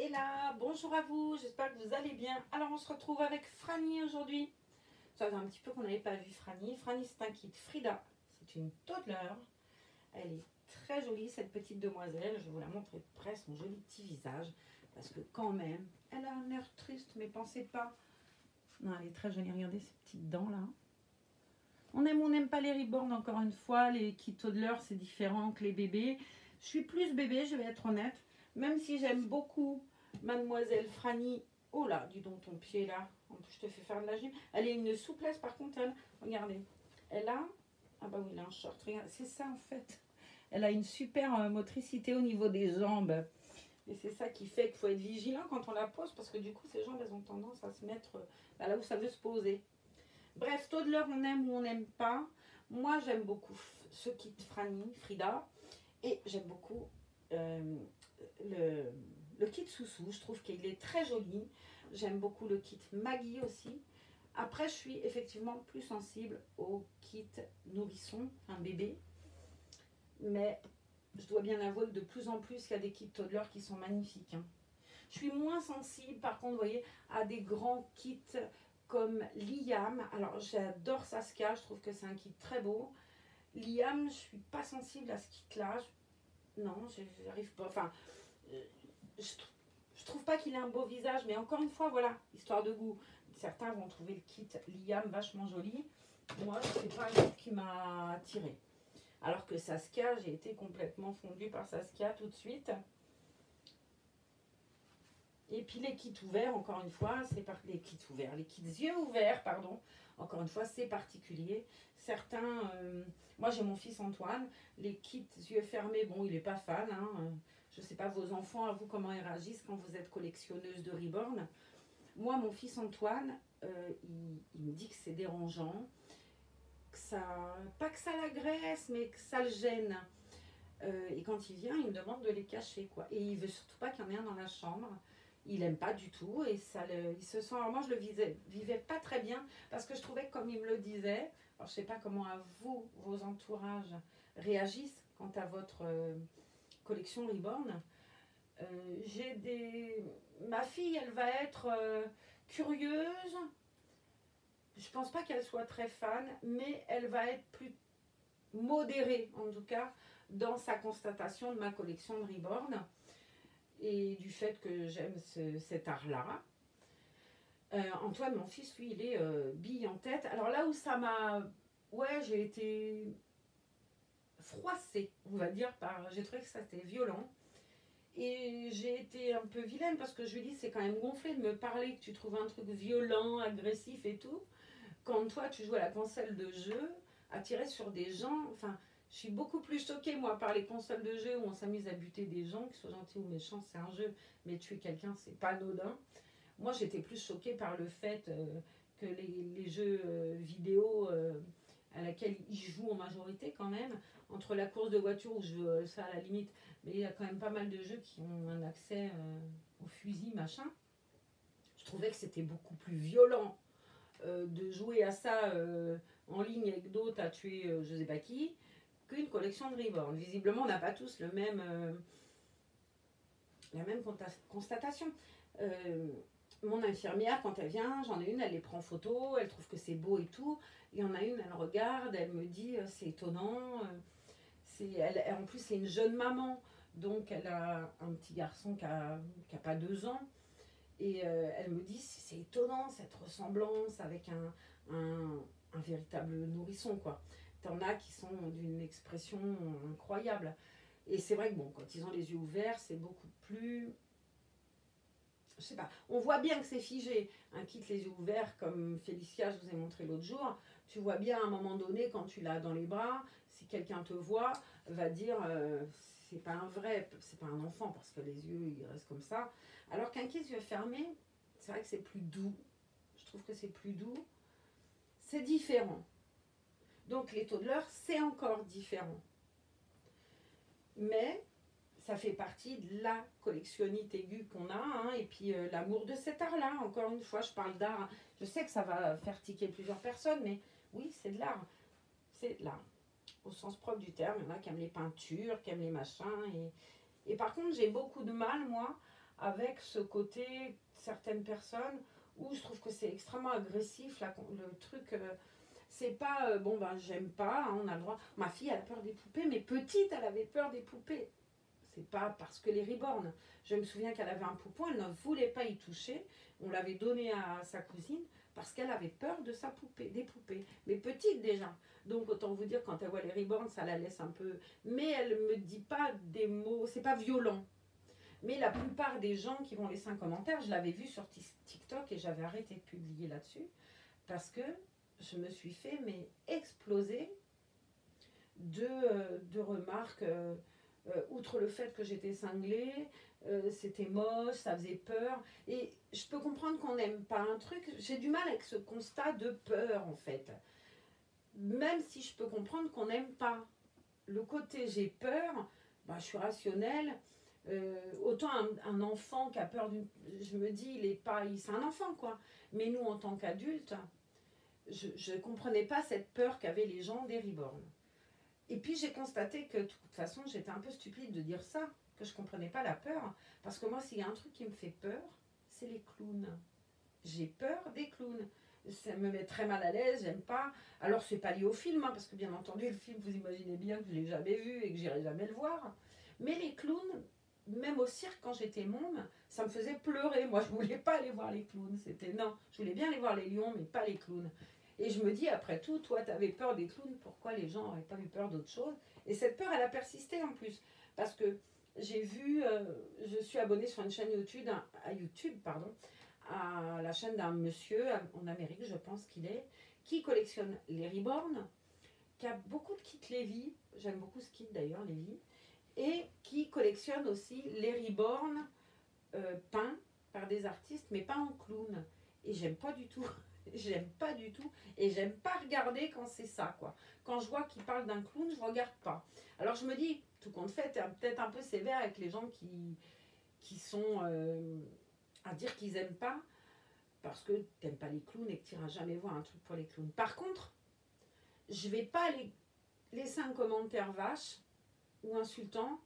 Et là, bonjour à vous, j'espère que vous allez bien. Alors on se retrouve avec Franny aujourd'hui. Ça fait un petit peu qu'on n'avait pas vu Franny. Franny, c'est un kit Frida, c'est une toddler. Elle est très jolie cette petite demoiselle, je vais vous la montrer de près, son joli petit visage. Parce que quand même, elle a un air triste, mais pensez pas. Non, elle est très jolie, regardez ces petites dents là. On aime ou on n'aime pas les reborn, encore une fois, les kits toddlers c'est différent que les bébés. Je suis plus bébé, je vais être honnête. Même si j'aime beaucoup Mademoiselle Franny. Oh là, dis donc ton pied là. En plus, je te fais faire de la gym. Elle a une souplesse par contre, elle. Regardez. Elle a. Ah bah oui, elle a un short. Regarde, c'est ça en fait. Elle a une super motricité au niveau des jambes. Et c'est ça qui fait qu'il faut être vigilant quand on la pose. Parce que du coup, ces jambes, elles ont tendance à se mettre là où ça veut se poser. Bref, toddler, on aime ou on n'aime pas. Moi, j'aime beaucoup ce kit Franny, Frida. Et j'aime beaucoup le kit Soussou. Je trouve qu'il est très joli. J'aime beaucoup le kit Maggie aussi. Après, je suis effectivement plus sensible au kit nourrisson, un bébé. Mais je dois bien avouer que de plus en plus, il y a des kits toddler qui sont magnifiques. Hein. Je suis moins sensible, par contre, vous voyez, à des grands kits comme Liam. Alors, j'adore Saskia. Je trouve que c'est un kit très beau. Liam, je ne suis pas sensible à ce kit-là. Non, j'arrive pas. Enfin, je trouve pas qu'il ait un beau visage, mais encore une fois, voilà, histoire de goût. Certains vont trouver le kit Liam vachement joli. Moi, c'est pas un kit qui m'a attiré. Alors que Saskia, j'ai été complètement fondue par Saskia tout de suite. Et puis les kits ouverts, encore une fois, les kits ouverts, les kits yeux ouverts, pardon. Encore une fois, c'est particulier. Certains, moi j'ai mon fils Antoine, les kits yeux fermés, bon, il n'est pas fan. Hein, je ne sais pas vos enfants, à vous, comment ils réagissent quand vous êtes collectionneuse de Reborn. Moi, mon fils Antoine, il me dit que c'est dérangeant, que ça, pas que ça l'agresse, mais que ça le gêne. Et quand il vient, il me demande de les cacher, quoi. Et il veut surtout pas qu'il y en ait un dans la chambre. Il aime pas du tout et il se sent. Alors moi, je le vivais pas très bien parce que je trouvais que comme il me le disait, alors je sais pas comment à vous, vos entourages réagissent quant à votre collection Reborn. Ma fille, elle va être curieuse. Je pense pas qu'elle soit très fan, mais elle va être plus modérée, en tout cas, dans sa constatation de ma collection de Reborn et du fait que j'aime cet art-là. Antoine, mon fils, lui, il est bille en tête. Alors là où ça m'a... Ouais, j'ai été froissée, on va dire, j'ai trouvé que ça c'était violent. Et j'ai été un peu vilaine parce que je lui dis, c'est quand même gonflé de me parler que tu trouves un truc violent, agressif et tout. Quand toi, tu joues à la console de jeu, à tirer sur des gens, enfin... Je suis beaucoup plus choquée, moi, par les consoles de jeux où on s'amuse à buter des gens, qu'ils soient gentils ou méchants, c'est un jeu, mais tuer quelqu'un, c'est pas anodin. Moi, j'étais plus choquée par le fait que les jeux vidéo à laquelle ils jouent en majorité, quand même, entre la course de voiture, où je veux ça à la limite, mais il y a quand même pas mal de jeux qui ont un accès au fusil, machin. Je trouvais que c'était beaucoup plus violent de jouer à ça en ligne avec d'autres à tuer je sais pas qui qu'une collection de Reborn. Visiblement, on n'a pas tous la même constatation. Mon infirmière, quand elle vient, j'en ai une, elle les prend en photo, elle trouve que c'est beau et tout. Il y en a une, elle regarde, elle me dit c'est étonnant. En plus, c'est une jeune maman, donc elle a un petit garçon qui a pas 2 ans. Et elle me dit c'est étonnant cette ressemblance avec un véritable nourrisson, quoi. T'en as qui sont d'une expression incroyable. Et c'est vrai que bon, quand ils ont les yeux ouverts, c'est beaucoup plus... Je sais pas, on voit bien que c'est figé. Un kit les yeux ouverts, comme Félicia, je vous ai montré l'autre jour, tu vois bien à un moment donné, quand tu l'as dans les bras, si quelqu'un te voit, va dire c'est pas un vrai, c'est pas un enfant, parce que les yeux, ils restent comme ça. Alors qu'un kit yeux fermés, c'est vrai que c'est plus doux. Je trouve que c'est plus doux. C'est différent. Donc les toddlers, c'est encore différent. Mais ça fait partie de la collectionnite aiguë qu'on a, hein, et puis l'amour de cet art-là. Encore une fois, je parle d'art. Je sais que ça va faire tiquer plusieurs personnes, mais oui, c'est de l'art. C'est de l'art. Au sens propre du terme, il y en a qui aiment les peintures, qui aiment les machins. Et par contre, j'ai beaucoup de mal, moi, avec ce côté, certaines personnes, où je trouve que c'est extrêmement agressif, le truc, c'est pas, bon ben j'aime pas, hein, on a le droit. Ma fille, elle a peur des poupées, mais petite, elle avait peur des poupées. C'est pas parce que les Reborn. Je me souviens qu'elle avait un poupon, elle ne voulait pas y toucher. On l'avait donné à sa cousine parce qu'elle avait peur de sa poupée, des poupées. Mais petite déjà. Donc autant vous dire, quand elle voit les Reborn, ça la laisse un peu. Mais elle me dit pas des mots, c'est pas violent. Mais la plupart des gens qui vont laisser un commentaire, je l'avais vu sur TikTok et j'avais arrêté de publier là-dessus parce que je me suis fait mais exploser de remarques. Outre le fait que j'étais cinglée, c'était moche, ça faisait peur. Et je peux comprendre qu'on n'aime pas un truc. J'ai du mal avec ce constat de peur en fait. Même si je peux comprendre qu'on n'aime pas. Le côté j'ai peur, bah, je suis rationnelle. Autant un enfant qui a peur d'une. Je me dis, il est pas. C'est un enfant quoi. Mais nous en tant qu'adultes, je ne comprenais pas cette peur qu'avaient les gens des Reborn. Et puis j'ai constaté que de toute façon j'étais un peu stupide de dire ça, que je ne comprenais pas la peur. Parce que moi s'il y a un truc qui me fait peur, c'est les clowns. J'ai peur des clowns. Ça me met très mal à l'aise, j'aime pas. Alors c'est pas lié au film, hein, parce que bien entendu le film, vous imaginez bien que je ne l'ai jamais vu et que j'irai jamais le voir. Mais les clowns, même au cirque quand j'étais môme, ça me faisait pleurer. Moi je voulais pas aller voir les clowns. C'était non, je voulais bien aller voir les lions, mais pas les clowns. Et je me dis, après tout, toi, tu avais peur des clowns, pourquoi les gens n'avaient pas eu peur d'autre chose? Et cette peur, elle a persisté en plus. Parce que j'ai vu, je suis abonnée sur une chaîne YouTube, à la chaîne d'un monsieur en Amérique, je pense qu'il est, qui collectionne les Reborn, qui a beaucoup de kits Levi, j'aime beaucoup ce kit d'ailleurs, Levi, et qui collectionne aussi les Reborn peints par des artistes, mais pas en clown. Et j'aime pas du tout. J'aime pas du tout. Et j'aime pas regarder quand c'est ça, quoi. Quand je vois qu'il parle d'un clown, je regarde pas. Alors je me dis, tout compte fait, t'es peut-être un peu sévère avec les gens qui sont à dire qu'ils aiment pas parce que t'aimes pas les clowns et que tu n'iras jamais voir un truc pour les clowns. Par contre, je vais pas laisser un commentaire vache ou insultant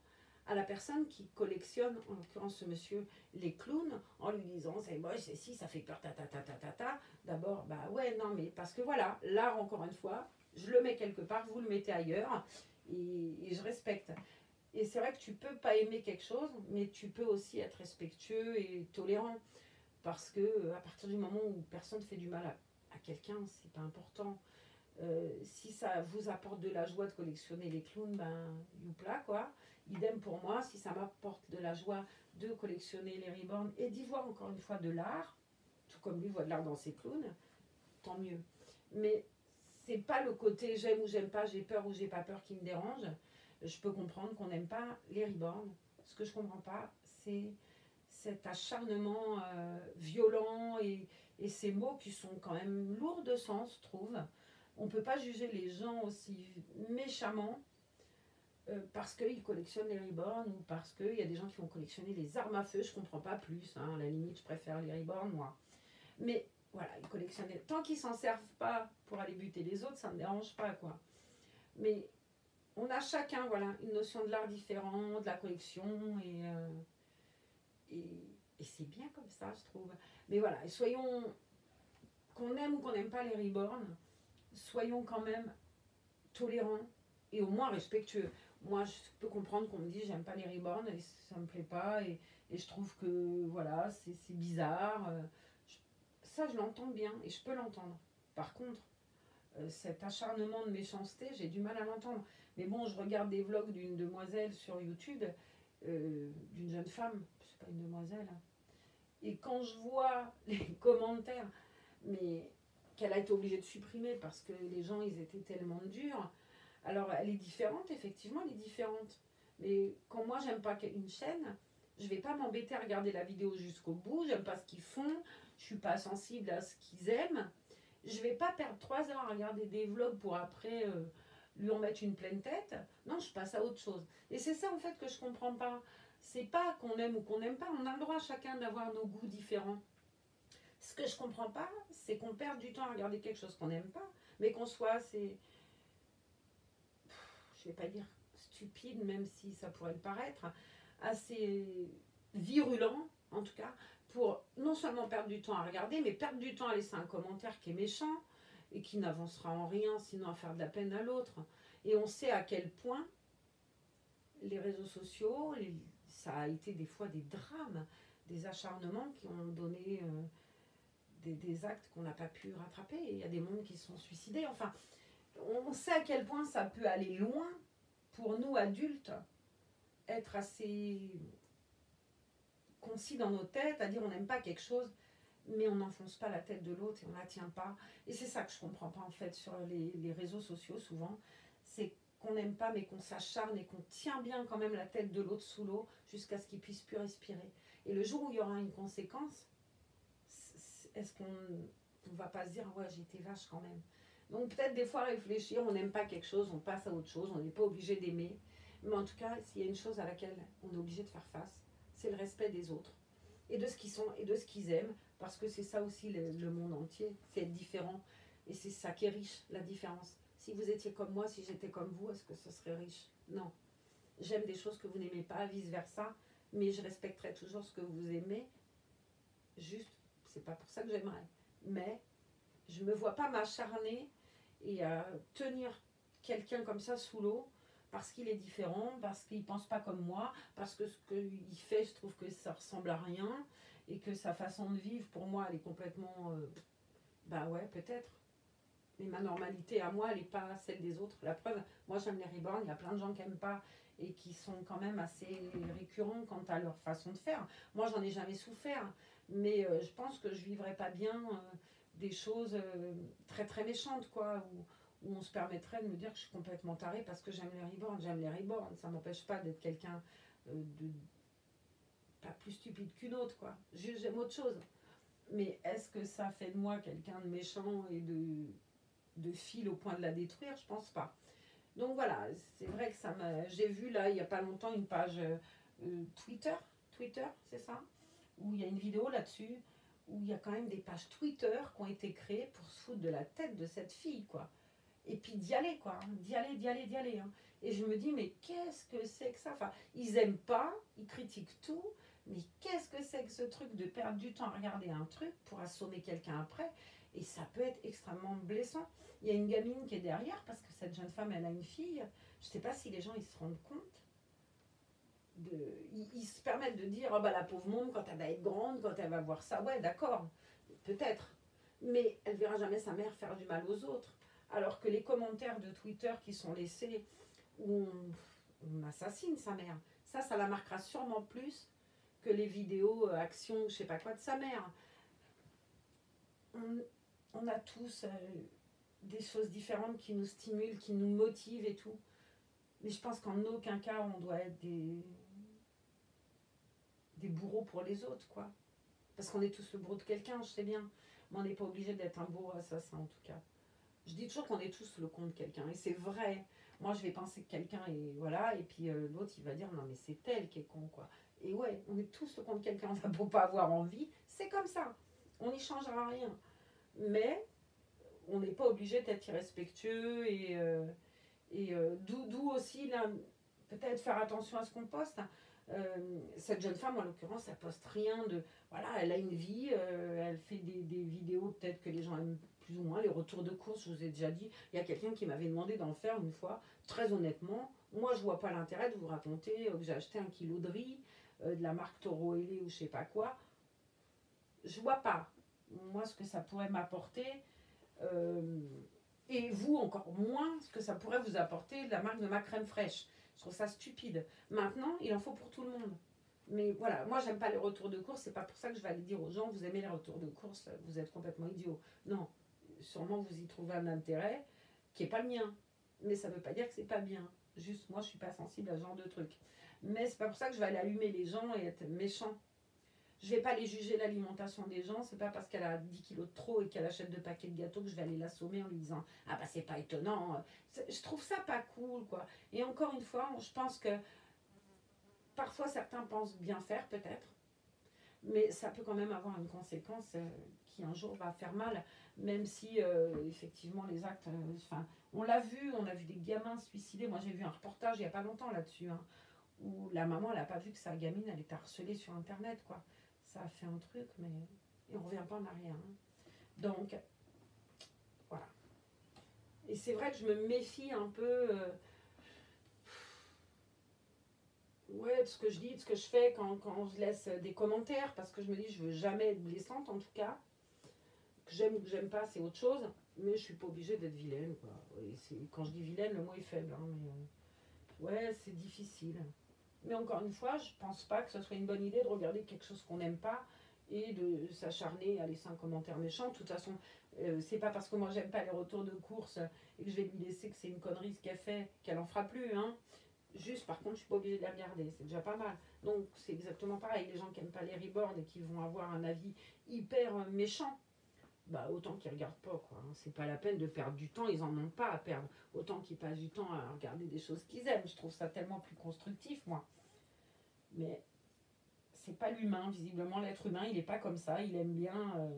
à la personne qui collectionne, en l'occurrence ce monsieur, les clowns, en lui disant c'est moche, c'est si, ça fait peur, ta ta ta ta ta ta. D'abord, bah ouais, non, mais parce que voilà, l'art, encore une fois, je le mets quelque part, vous le mettez ailleurs, et je respecte. Et c'est vrai que tu peux pas aimer quelque chose, mais tu peux aussi être respectueux et tolérant. Parce que à partir du moment où personne ne fait du mal à quelqu'un, c'est pas important. Si ça vous apporte de la joie de collectionner les clowns, ben youpla quoi. Idem pour moi, si ça m'apporte de la joie de collectionner les Reborn et d'y voir encore une fois de l'art, tout comme lui voit de l'art dans ses clowns, tant mieux. Mais c'est pas le côté j'aime ou j'aime pas, j'ai peur ou j'ai pas peur qui me dérange. Je peux comprendre qu'on n'aime pas les Reborn. Ce que je comprends pas, c'est cet acharnement violent et ces mots qui sont quand même lourds de sens, je trouve. On ne peut pas juger les gens aussi méchamment parce qu'ils collectionnent les Reborn ou parce qu'il y a des gens qui vont collectionner les armes à feu. Je ne comprends pas plus. Hein. À la limite, je préfère les Reborn, moi. Mais voilà, ils collectionnent. Tant qu'ils s'en servent pas pour aller buter les autres, ça ne me dérange pas, quoi. Mais on a chacun, voilà, une notion de l'art différent, de la collection et c'est bien comme ça, je trouve. Mais voilà, soyons, qu'on aime ou qu'on n'aime pas les Reborn, soyons quand même tolérants et au moins respectueux. Moi, je peux comprendre qu'on me dise j'aime pas les Reborn et ça me plaît pas et je trouve que voilà, c'est bizarre. Ça, je l'entends bien et je peux l'entendre. Par contre, cet acharnement de méchanceté, j'ai du mal à l'entendre. Mais bon, je regarde des vlogs d'une demoiselle sur YouTube, d'une jeune femme, c'est pas une demoiselle, hein. Et quand je vois les commentaires, mais qu'elle a été obligée de supprimer parce que les gens, ils étaient tellement durs. Alors, elle est différente, effectivement, elle est différente. Mais quand moi, j'aime pas une chaîne, je vais pas m'embêter à regarder la vidéo jusqu'au bout. J'aime pas ce qu'ils font. Je suis pas sensible à ce qu'ils aiment. Je vais pas perdre 3 heures à regarder des vlogs pour après lui en mettre une pleine tête. Non, je passe à autre chose. Et c'est ça, en fait, que je comprends pas. C'est pas qu'on aime ou qu'on n'aime pas. On a le droit chacun d'avoir nos goûts différents. Ce que je comprends pas, c'est qu'on perde du temps à regarder quelque chose qu'on n'aime pas, mais qu'on soit je vais pas dire stupide, même si ça pourrait le paraître, assez virulent en tout cas, pour non seulement perdre du temps à regarder, mais perdre du temps à laisser un commentaire qui est méchant et qui n'avancera en rien, sinon à faire de la peine à l'autre. Et on sait à quel point les réseaux sociaux, ça a été des fois des drames, des acharnements qui ont donné des actes qu'on n'a pas pu rattraper. Il y a des mondes qui se sont suicidés. Enfin, on sait à quel point ça peut aller loin pour nous adultes, être assez concis dans nos têtes, à dire on n'aime pas quelque chose, mais on n'enfonce pas la tête de l'autre et on ne la tient pas. Et c'est ça que je ne comprends pas en fait sur les réseaux sociaux souvent, c'est qu'on n'aime pas mais qu'on s'acharne et qu'on tient bien quand même la tête de l'autre sous l'eau jusqu'à ce qu'il puisse plus respirer. Et le jour où il y aura une conséquence, est-ce qu'on ne va pas se dire ouais j'ai été vache quand même. Donc peut-être des fois réfléchir, on n'aime pas quelque chose, on passe à autre chose, on n'est pas obligé d'aimer. Mais en tout cas, s'il y a une chose à laquelle on est obligé de faire face, c'est le respect des autres et de ce qu'ils sont et de ce qu'ils aiment, parce que c'est ça aussi le monde entier, c'est être différent. Et c'est ça qui est riche, la différence. Si vous étiez comme moi, si j'étais comme vous, est-ce que ce serait riche? Non. J'aime des choses que vous n'aimez pas, vice-versa, mais je respecterai toujours ce que vous aimez. Juste, c'est pas pour ça que j'aimerais. Mais je me vois pas m'acharner et tenir quelqu'un comme ça sous l'eau parce qu'il est différent, parce qu'il pense pas comme moi, parce que ce qu'il fait, je trouve que ça ressemble à rien et que sa façon de vivre, pour moi, elle est complètement... bah ouais, peut-être. Mais ma normalité à moi, elle n'est pas celle des autres. La preuve, moi j'aime les reborn, il y a plein de gens qui n'aiment pas et qui sont quand même assez récurrents quant à leur façon de faire. Moi, j'en ai jamais souffert, mais je pense que je vivrais pas bien des choses très très méchantes, quoi, où on se permettrait de me dire que je suis complètement tarée parce que j'aime les reborn. J'aime les reborn, ça m'empêche pas d'être quelqu'un de pas plus stupide qu'une autre, quoi. J'aime autre chose. Mais est-ce que ça fait de moi quelqu'un de méchant et de fil au point de la détruire? Je pense pas. Donc voilà, c'est vrai que ça m'a. J'ai vu là, il n'y a pas longtemps, une page Twitter, c'est ça, où il y a une vidéo là-dessus, où il y a quand même des pages Twitter qui ont été créées pour se foutre de la tête de cette fille, quoi. Et puis d'y aller, quoi. D'y aller. Hein. Et je me dis, mais qu'est-ce que c'est que ça? Enfin, ils aiment pas, ils critiquent tout, mais qu'est-ce que c'est que ce truc de perdre du temps à regarder un truc pour assommer quelqu'un après? Et ça peut être extrêmement blessant. Il y a une gamine qui est derrière, parce que cette jeune femme, elle a une fille. Je ne sais pas si les gens ils se rendent compte. Ils se permettent de dire, oh bah la pauvre môme, quand elle va être grande, quand elle va voir ça, ouais, d'accord, peut-être. Mais elle verra jamais sa mère faire du mal aux autres. Alors que les commentaires de Twitter qui sont laissés, où on assassine sa mère, ça la marquera sûrement plus que les vidéos actions, je sais pas quoi, de sa mère. On a tous des choses différentes qui nous stimulent, qui nous motivent et tout. Mais je pense qu'en aucun cas on doit être des bourreaux pour les autres, quoi. Parce qu'on est tous le bourreau de quelqu'un, je sais bien. Mais on n'est pas obligé d'être un bourreau assassin, en tout cas. Je dis toujours qu'on est tous le con de quelqu'un. Et c'est vrai. Moi, je vais penser que quelqu'un est... Voilà. Et puis l'autre, il va dire, non, mais c'est elle qui est con, quoi. Et ouais, on est tous le con de quelqu'un. On va pas avoir envie. C'est comme ça. On n'y changera rien. Mais on n'est pas obligé d'être irrespectueux d'où aussi là, peut-être faire attention à ce qu'on poste. Cette jeune femme en l'occurrence elle poste rien de voilà, elle a une vie, elle fait des vidéos peut-être que les gens aiment plus ou moins, les retours de course, je vous ai déjà dit, il y a quelqu'un qui m'avait demandé d'en faire une fois, très honnêtement, moi je vois pas l'intérêt de vous raconter que j'ai acheté 1 kilo de riz de la marque Toro Ailé ou je sais pas quoi, je vois pas moi ce que ça pourrait m'apporter. Euh, et vous, encore moins, ce que ça pourrait vous apporter de la marque de ma crème fraîche. Je trouve ça stupide. Maintenant, il en faut pour tout le monde. Mais voilà, moi, j'aime pas les retours de course. C'est pas pour ça que je vais aller dire aux gens, vous aimez les retours de course, vous êtes complètement idiots. Non, sûrement vous y trouvez un intérêt qui n'est pas le mien. Mais ça veut pas dire que c'est pas bien. Juste, moi, je suis pas sensible à ce genre de truc. Mais c'est pas pour ça que je vais aller allumer les gens et être méchant. Je vais pas aller juger l'alimentation des gens, c'est pas parce qu'elle a 10 kilos de trop et qu'elle achète 2 paquets de gâteaux que je vais aller l'assommer en lui disant ah bah c'est pas étonnant. Je trouve ça pas cool, quoi. Et encore une fois, je pense que parfois certains pensent bien faire peut-être, mais ça peut quand même avoir une conséquence qui un jour va faire mal, même si effectivement les actes, on l'a vu, on a vu des gamins se suicider. Moi j'ai vu un reportage il y a pas longtemps là-dessus, hein, où la maman elle a pas vu que sa gamine elle était harcelée sur internet, quoi. ça a fait un truc, mais et on revient pas en arrière. Hein. Donc, voilà. Et c'est vrai que je me méfie un peu ouais, de ce que je dis, de ce que je fais quand je laisse des commentaires, parce que je me dis, je veux jamais être blessante en tout cas. Que j'aime ou que j'aime pas, c'est autre chose. Mais je suis pas obligée d'être vilaine, quoi. Et quand je dis vilaine, le mot est faible. Hein, mais ouais, c'est difficile. Mais encore une fois, je pense pas que ce soit une bonne idée de regarder quelque chose qu'on n'aime pas et de s'acharner à laisser un commentaire méchant. De toute façon, c'est pas parce que moi j'aime pas les retours de course et que je vais lui laisser que c'est une connerie ce qu'elle fait, qu'elle en fera plus. Hein. Juste, par contre, je suis pas obligée de la regarder, c'est déjà pas mal. Donc, c'est exactement pareil. Les gens qui n'aiment pas les reborn et qui vont avoir un avis hyper méchant, bah autant qu'ils regardent pas, quoi. Hein. C'est pas la peine de perdre du temps, ils en ont pas à perdre. Autant qu'ils passent du temps à regarder des choses qu'ils aiment. Je trouve ça tellement plus constructif, moi. Mais c'est pas l'humain, visiblement, l'être humain, il est pas comme ça. Il aime bien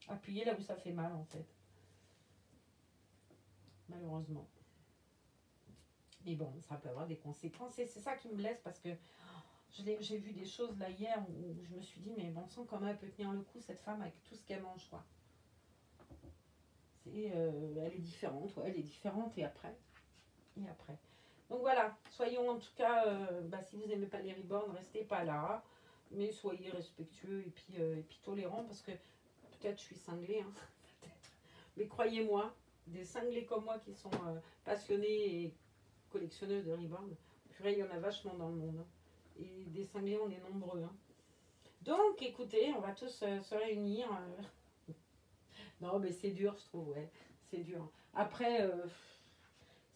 appuyer là où ça fait mal, en fait. Malheureusement. Mais bon, ça peut avoir des conséquences. Et c'est ça qui me blesse parce que j'ai vu des choses là hier où je me suis dit, mais bon sang, comment elle peut tenir le coup, cette femme, avec tout ce qu'elle mange, quoi. Elle est différente, ouais, elle est différente. Et après. Donc voilà, soyons en tout cas, si vous n'aimez pas les reborn, restez pas là. Mais soyez respectueux et puis tolérants parce que peut-être je suis cinglée, hein, peut-être. Mais croyez-moi, des cinglés comme moi qui sont passionnés et collectionneuses de reborn, purée, il y en a vachement dans le monde. Hein. Et des cinglés, on est nombreux. Hein. Donc écoutez, on va tous se réunir. Non, mais c'est dur, je trouve, ouais. C'est dur. Après,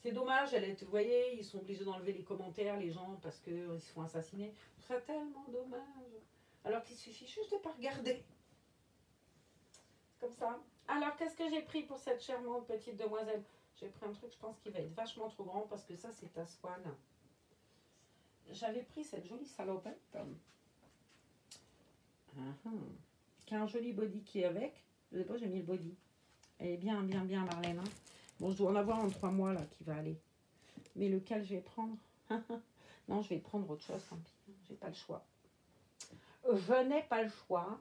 c'est dommage, vous voyez, ils sont obligés d'enlever les commentaires, les gens, parce qu'ils se font assassiner. Je trouve ça tellement dommage. Alors qu'il suffit juste de ne pas regarder. Comme ça. Alors, qu'est-ce que j'ai pris pour cette charmante petite demoiselle? J'ai pris un truc, je pense, qui va être vachement trop grand, parce que ça, c'est ta Swan. J'avais pris cette jolie salopette. Qui a un joli body qui est avec. Je sais pas, j'ai mis le body. Elle est bien, bien, bien, Marlène. Hein. Bon, je dois en avoir en 3 mois, là, qui va aller. Mais lequel je vais prendre? Non, je vais prendre autre chose, tant pis. J'ai pas le choix. Je n'ai pas le choix.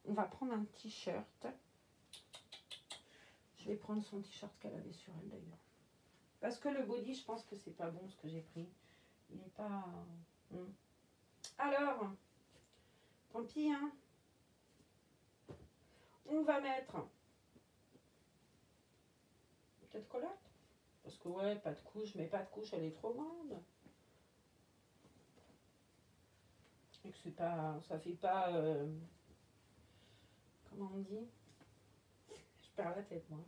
On va prendre un t-shirt. Je vais prendre son t-shirt qu'elle avait sur elle, d'ailleurs. Parce que le body, je pense que c'est pas bon, ce que j'ai pris. Il n'est pas... Alors, tant pis, hein. On va mettre... Peut-être collate. Parce que ouais, pas de couche, mais pas de couche, elle est trop grande. Et que c'est pas, ça fait pas, comment on dit? Je perds la tête moi.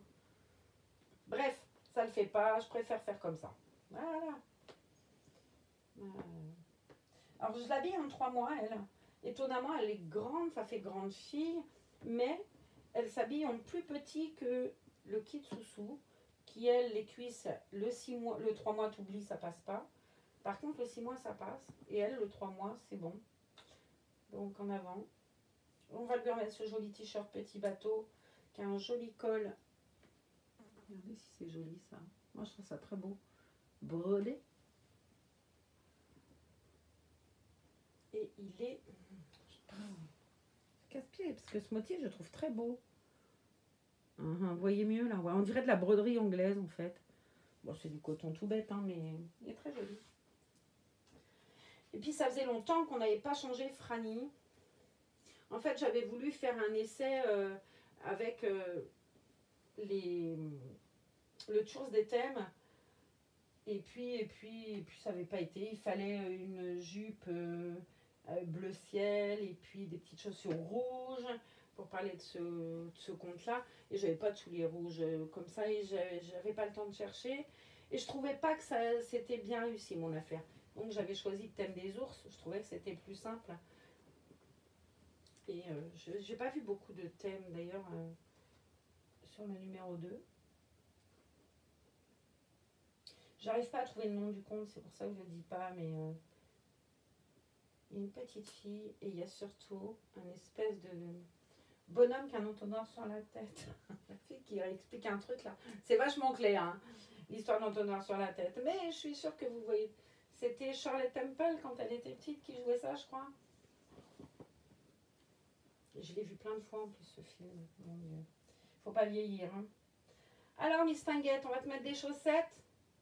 Bref, ça le fait pas, je préfère faire comme ça. Voilà. Alors je l'habille en 3 mois, elle. Étonnamment, elle est grande, ça fait grande fille, mais elle s'habille en plus petit que le kit Soussou, qui elle, les cuisses, le 6 mois, le 3 mois, t'oublies, ça passe pas. Par contre, le 6 mois, ça passe. Et elle, le 3 mois, c'est bon. Donc en avant. On va lui remettre ce joli t-shirt petit bateau qui a un joli col. Regardez si c'est joli ça. Moi je trouve ça très beau. Brodé. Et il est... casse-pied parce que ce motif je trouve très beau. Vous voyez mieux là. Ouais, on dirait de la broderie anglaise en fait. Bon c'est du coton tout bête hein, mais il est très joli. Et puis ça faisait longtemps qu'on n'avait pas changé Franny. En fait, j'avais voulu faire un essai avec le tour des thèmes. Et puis ça n'avait pas été. Il fallait une jupe bleu ciel et puis des petites chaussures rouges pour parler de ce conte-là. Et j'avais pas tous les rouges comme ça et j'avais pas le temps de chercher. Et je trouvais pas que c'était bien réussi mon affaire. Donc j'avais choisi le thème des ours. Je trouvais que c'était plus simple. Et je n'ai pas vu beaucoup de thèmes d'ailleurs sur le numéro 2. J'arrive pas à trouver le nom du conte, c'est pour ça que je ne le dis pas, mais il y a une petite fille et il y a surtout un espèce de bonhomme qui a un entonnoir sur la tête. La fille qui explique un truc là. C'est vachement clair, hein, l'histoire d'entonnoir sur la tête. Mais je suis sûre que vous voyez. C'était Charlotte Temple quand elle était petite qui jouait ça, je crois. Je l'ai vu plein de fois en plus ce film. Mon Dieu. Faut pas vieillir. Hein. Alors, Miss Tinguette, on va te mettre des chaussettes.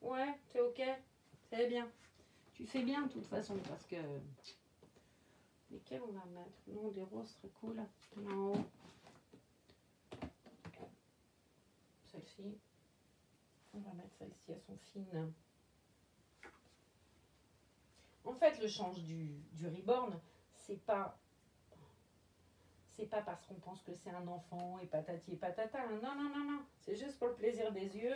Ouais, t'es ok. C'est bien. Tu fais bien de toute façon parce que... Lesquelles on va mettre? Non, des roses très cool. En haut. Celle-ci. On va mettre celle-ci, elles sont fines. En fait, le change du reborn, c'est pas parce qu'on pense que c'est un enfant et patati et patata. Non, non, non, non. C'est juste pour le plaisir des yeux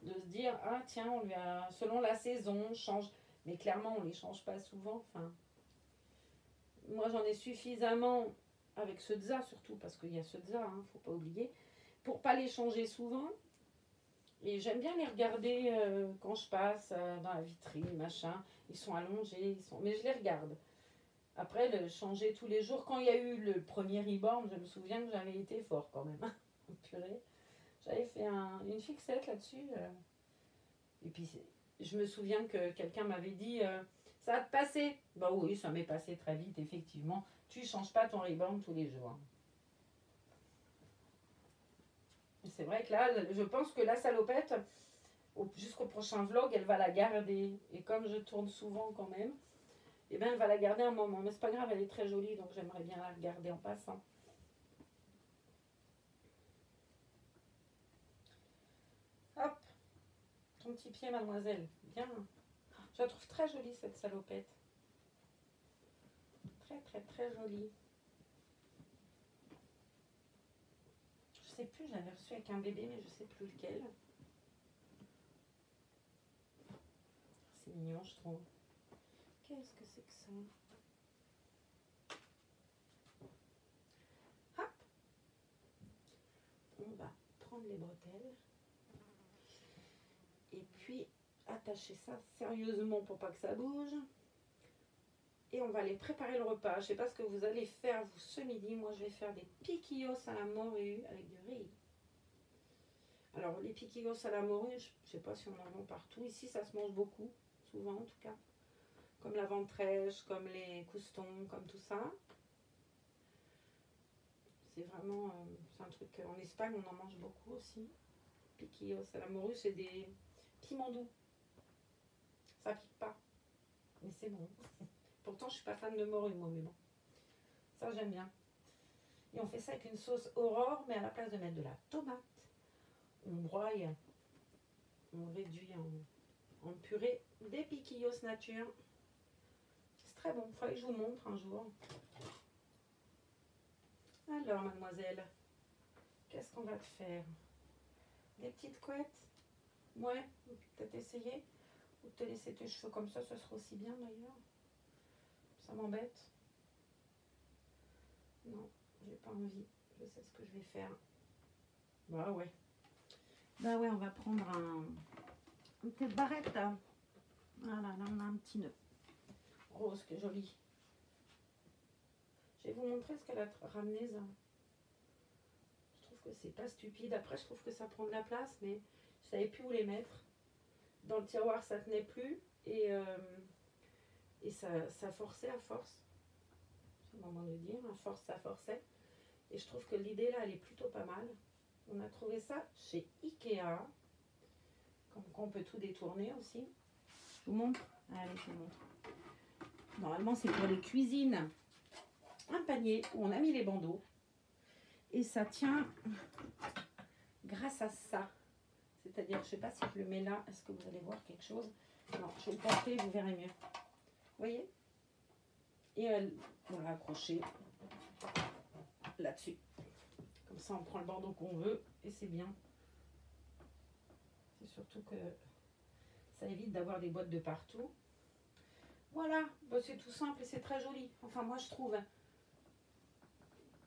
de se dire, ah tiens, on lui a, selon la saison, on change. Mais clairement, on ne les change pas souvent. Enfin, moi, j'en ai suffisamment avec ce Dza, surtout parce qu'il y a ce Dza, hein, faut pas oublier, pour pas les changer souvent. Et j'aime bien les regarder quand je passe dans la vitrine, machin. Ils sont allongés, mais je les regarde. Après, le changer tous les jours. Quand il y a eu le premier reborn, je me souviens que j'avais été fort quand même. Purée. J'avais fait une fixette là-dessus. Et puis, je me souviens que quelqu'un m'avait dit ça va te passer. Bah oui, ça m'est passé très vite, effectivement. Tu ne changes pas ton reborn tous les jours. C'est vrai que là, je pense que la salopette, jusqu'au prochain vlog, elle va la garder. Et comme je tourne souvent quand même, et bien elle va la garder un moment. Mais c'est pas grave, elle est très jolie, donc j'aimerais bien la regarder en passant. Hop, ton petit pied, mademoiselle. Bien. Je la trouve très jolie, cette salopette. Très, très, très jolie. Je sais plus, j'avais reçu avec un bébé, mais je sais plus lequel. C'est mignon, je trouve. Qu'est-ce que c'est que ça? Hop. On va prendre les bretelles. Et puis, attacher ça sérieusement pour pas que ça bouge. Et on va aller préparer le repas. Je ne sais pas ce que vous allez faire vous ce midi. Moi, je vais faire des piquillos à la morue avec du riz. Alors, les piquillos à la morue, je ne sais pas si on en vend partout. Ici, ça se mange beaucoup, souvent en tout cas. Comme la ventrèche, comme les coustons, comme tout ça. C'est vraiment, c'est un truc, en Espagne, on en mange beaucoup aussi. Piquillos à la morue, c'est des piments doux. Ça pique pas, mais c'est bon. Pourtant, je suis pas fan de morue, moi, mais bon. Ça, j'aime bien. Et on fait ça avec une sauce Aurore, mais à la place de mettre de la tomate, on broie, on réduit en purée des piquillos nature. C'est très bon. Il faudrait que je vous montre un jour. Alors, mademoiselle, qu'est-ce qu'on va te faire? Des petites couettes? Ouais, peut-être essayer. Ou te laisser tes cheveux comme ça sera aussi bien d'ailleurs. Ça m'embête. Non, j'ai pas envie. Je sais ce que je vais faire. Bah ouais. Bah ouais, on va prendre une petite barrette. Là. Voilà, là on a un petit nœud. Rose, que joli. Je vais vous montrer ce qu'elle a ramené ça. Je trouve que c'est pas stupide. Après, je trouve que ça prend de la place, mais je savais plus où les mettre. Dans le tiroir, ça tenait plus. Et ça forçait à force. C'est le moment de dire. À force, ça forçait. Et je trouve que l'idée là, elle est plutôt pas mal. On a trouvé ça chez Ikea. Comme quoi on peut tout détourner aussi. Je vous montre. Allez, je vous montre. Normalement, c'est pour les cuisines. Un panier où on a mis les bandeaux. Et ça tient grâce à ça. C'est-à-dire, je ne sais pas si je le mets là. Est-ce que vous allez voir quelque chose? Non, je vais le porter, vous verrez mieux. Vous voyez? Et on l'a accroché là-dessus. Comme ça, on prend le bandeau qu'on veut et c'est bien. C'est surtout que ça évite d'avoir des boîtes de partout. Voilà, bah, c'est tout simple et c'est très joli. Enfin, moi, je trouve.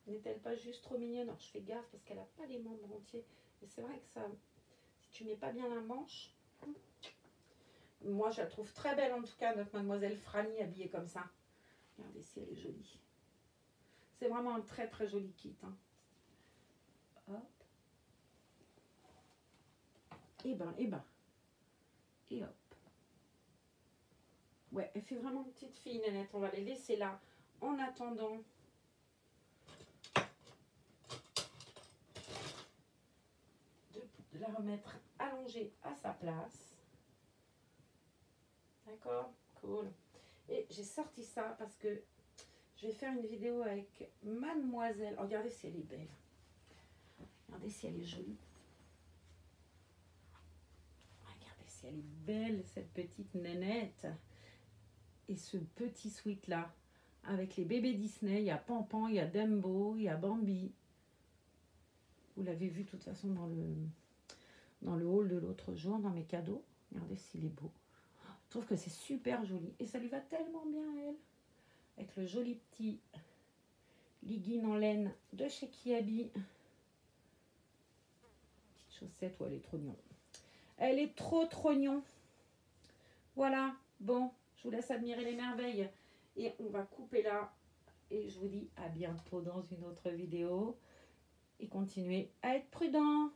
N'est-elle pas juste trop mignonne? Alors, je fais gaffe parce qu'elle n'a pas les membres entiers. Et c'est vrai que ça, si tu mets pas bien la manche, moi, je la trouve très belle en tout cas, notre mademoiselle Franny habillée comme ça. Regardez si elle est jolie. C'est vraiment un très très joli kit. Hein. Hop. Et ben. Et hop. Ouais, elle fait vraiment une petite fille, Nénette. On va les laisser là en attendant remettre allongé à sa place. D'accord? Cool. Et j'ai sorti ça parce que je vais faire une vidéo avec Mademoiselle. Oh, regardez si elle est belle. Regardez si elle est jolie. Regardez si elle est belle, cette petite nénette. Et ce petit sweat là, avec les bébés Disney, il y a Pampan, il y a Dumbo, il y a Bambi. Vous l'avez vu de toute façon dans le haul de l'autre jour, dans mes cadeaux. Regardez s'il est beau. Je trouve que c'est super joli. Et ça lui va tellement bien à elle. Avec le joli petit legging en laine de chez Kiabi. Petite chaussette, où elle est trop mignon. Elle est trop mignon. Voilà. Bon, je vous laisse admirer les merveilles. Et on va couper là. Et je vous dis à bientôt dans une autre vidéo. Et continuez à être prudents.